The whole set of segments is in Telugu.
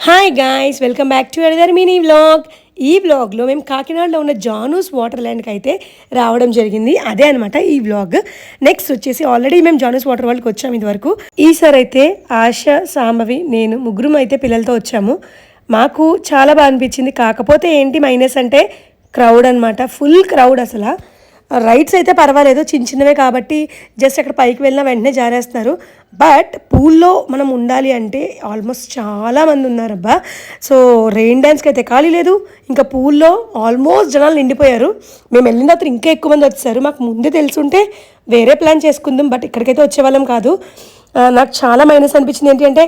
Hi guys, welcome back to another mini vlog. ఈ వ్లాగ్లో మేము కాకినాడలో ఉన్న జానూస్ వాటర్ ల్యాండ్కి అయితే రావడం జరిగింది. అదే అనమాట ఈ వ్లాగ్. నెక్స్ట్ వచ్చేసి ఆల్రెడీ మేము జానూస్ వాటర్ వరల్డ్కి వచ్చాము ఇదివరకు. ఈసారి అయితే ఆశ, సాంబవి, నేను ముగ్గురం అయితే పిల్లలతో వచ్చాము. మాకు చాలా బాగా అనిపించింది. కాకపోతే ఏంటి మైనస్ అంటే క్రౌడ్ అనమాట. ఫుల్ క్రౌడ్ అసలు. రైడ్స్ అయితే పర్వాలేదు, చిన్న చిన్నవే కాబట్టి జస్ట్ అక్కడ పైకి వెళ్ళినా వెంటనే జారేస్తున్నారు. బట్ పూల్లో మనం ఉండాలి అంటే ఆల్మోస్ట్ చాలామంది ఉన్నారబ్బా. సో రెయిన్ డ్యాన్స్కి అయితే ఖాళీ లేదు, ఇంకా పూల్లో ఆల్మోస్ట్ జనాలు నిండిపోయారు. మేము వెళ్ళిన తర్వాత ఇంకా ఎక్కువ మంది వచ్చేసారు. మాకు ముందే తెలుసుంటే వేరే ప్లాన్ చేసుకుందాం, బట్ ఇక్కడికైతే వచ్చేవాళ్ళం కాదు. నాకు చాలా మైనస్ అనిపించింది ఏంటి అంటే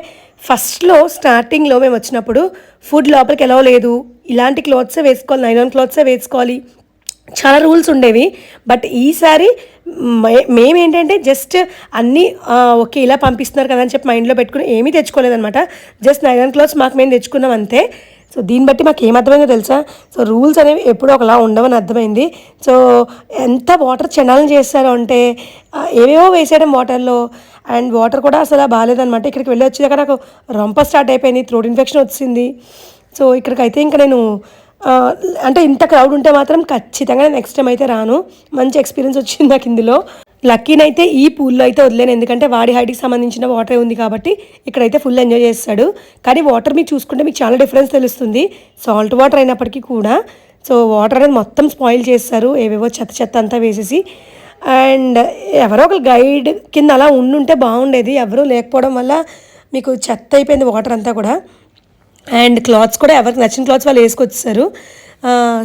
ఫస్ట్లో స్టార్టింగ్లో మేము వచ్చినప్పుడు ఫుడ్ లోపలికి ఎలా లేదు, ఇలాంటి క్లాత్సే వేసుకోవాలి, నైలాన్ క్లాత్సే వేసుకోవాలి, చాలా రూల్స్ ఉండేవి. బట్ ఈసారి మేమేంటంటే జస్ట్ అన్నీ ఓకే ఇలా పంపిస్తున్నారు కదా అని చెప్పి మైండ్లో పెట్టుకుని ఏమీ తెచ్చుకోలేదనమాట. జస్ట్ నైలాన్ క్లాత్స్ మాకు మేము తెచ్చుకున్నాం అంతే. సో దీన్ని బట్టి మాకు ఏమర్థమైందో తెలుసా, సో రూల్స్ అనేవి ఎప్పుడూ ఒకలా ఉండవని అర్థమైంది. సో ఎంత వాటర్ చెండాలని చేస్తారో అంటే ఏవేవో వేసేయడం వాటర్లో, అండ్ వాటర్ కూడా అసలు బాగాలేదనమాట. ఇక్కడికి వెళ్ళి వచ్చేదాకా నాకు రొంప స్టార్ట్ అయిపోయింది, థ్రోట్ ఇన్ఫెక్షన్ వచ్చింది. సో ఇక్కడికైతే ఇంకా నేను అంటే ఇంత క్రౌడ్ ఉంటే మాత్రం ఖచ్చితంగా నెక్స్ట్ టైం అయితే రాను. మంచి ఎక్స్పీరియన్స్ వచ్చింది నాకు ఇందులో. లక్కీనైతే ఈ పూల్లో అయితే వదిలేను, ఎందుకంటే వాడి హైట్కి సంబంధించిన వాటర్ ఉంది కాబట్టి ఇక్కడైతే ఫుల్ ఎంజాయ్ చేస్తాడు. కానీ వాటర్ మీకు చూసుకుంటే మీకు చాలా డిఫరెన్స్ తెలుస్తుంది, సాల్ట్ వాటర్ అయినప్పటికీ కూడా. సో వాటర్ అనేది మొత్తం స్పాయిల్ చేస్తారు, ఏవేవో చెత్త చెత్త అంతా వేసేసి. అండ్ ఎవరో ఒక గైడ్ కింద అలా ఉండుంటే బాగుండేది, ఎవరూ లేకపోవడం వల్ల మీకు చెత్త అయిపోయింది వాటర్ అంతా కూడా. అండ్ క్లాత్స్ కూడా ఎవరికి నచ్చిన క్లాత్స్ వాళ్ళు వేసుకొచ్చేసారు.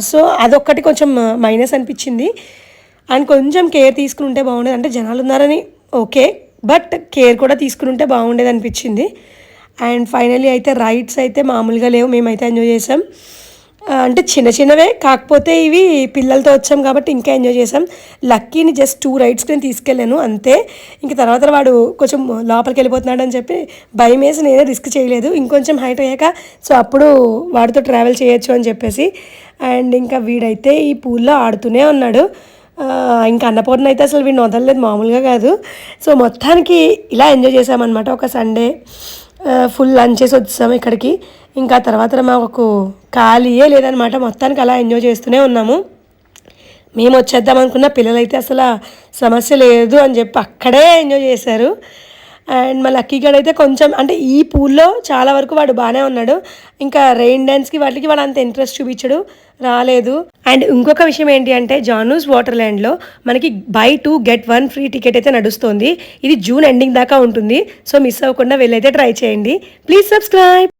సో అదొక్కటి కొంచెం మైనస్ అనిపించింది. అండ్ కొంచెం కేర్ తీసుకుని ఉంటే బాగుండేది, అంటే జనాలు ఉన్నారని ఓకే, బట్ కేర్ కూడా తీసుకుని ఉంటే బాగుండేది అనిపించింది. అండ్ ఫైనల్లీ అయితే రైడ్స్ అయితే మామూలుగా లేవు, మేమైతే ఎంజాయ్ చేసాం. అంటే చిన్న చిన్నవే, కాకపోతే ఇవి పిల్లలతో వచ్చాం కాబట్టి ఇంకా ఎంజాయ్ చేసాం. లక్కీని జస్ట్ 2 రైడ్స్కి నేను తీసుకెళ్ళాను అంతే. ఇంక తర్వాత వాడు కొంచెం లోపలికి వెళ్ళిపోతున్నాడు అని చెప్పి భయం వేసి నేనే రిస్క్ చేయలేదు. ఇంకొంచెం హైట్ అయ్యాక సో అప్పుడు వాడితో ట్రావెల్ చేయొచ్చు అని చెప్పేసి. అండ్ ఇంకా వీడైతే ఈ పూల్లో ఆడుతూనే ఉన్నాడు. ఇంకా అన్నపూర్ణ అయితే అసలు వీడిని వదలలేదు మామూలుగా కాదు. సో మొత్తానికి ఇలా ఎంజాయ్ చేసామన్నమాట. ఒక సండే ఫుల్ లంచ్ చేసి వచ్చాము ఇక్కడికి. ఇంకా తర్వాత మాకు ఖాళీయే లేదనమాట, మొత్తానికి అలా ఎంజాయ్ చేస్తూనే ఉన్నాము. మేము వచ్చేద్దాం అనుకున్న పిల్లలైతే అసలు సమస్య లేదు అని చెప్పి అక్కడే ఎంజాయ్ చేశారు. అండ్ మా లక్కీ గడ్ అయితే కొంచెం అంటే ఈ పూల్లో చాలా వరకు వాడు బాగానే ఉన్నాడు. ఇంకా రెయిన్ డ్యాన్స్కి వాటికి వాడు అంత ఇంట్రెస్ట్ చూపించడు, రాలేదు. అండ్ ఇంకొక విషయం ఏంటి అంటే జానూస్ వాటర్ ల్యాండ్లో మనకి buy 2 get 1 ఫ్రీ టికెట్ అయితే నడుస్తుంది. ఇది జూన్ ఎండింగ్ దాకా ఉంటుంది. సో మిస్ అవ్వకుండా వెళ్ళైతే ట్రై చేయండి. Please subscribe.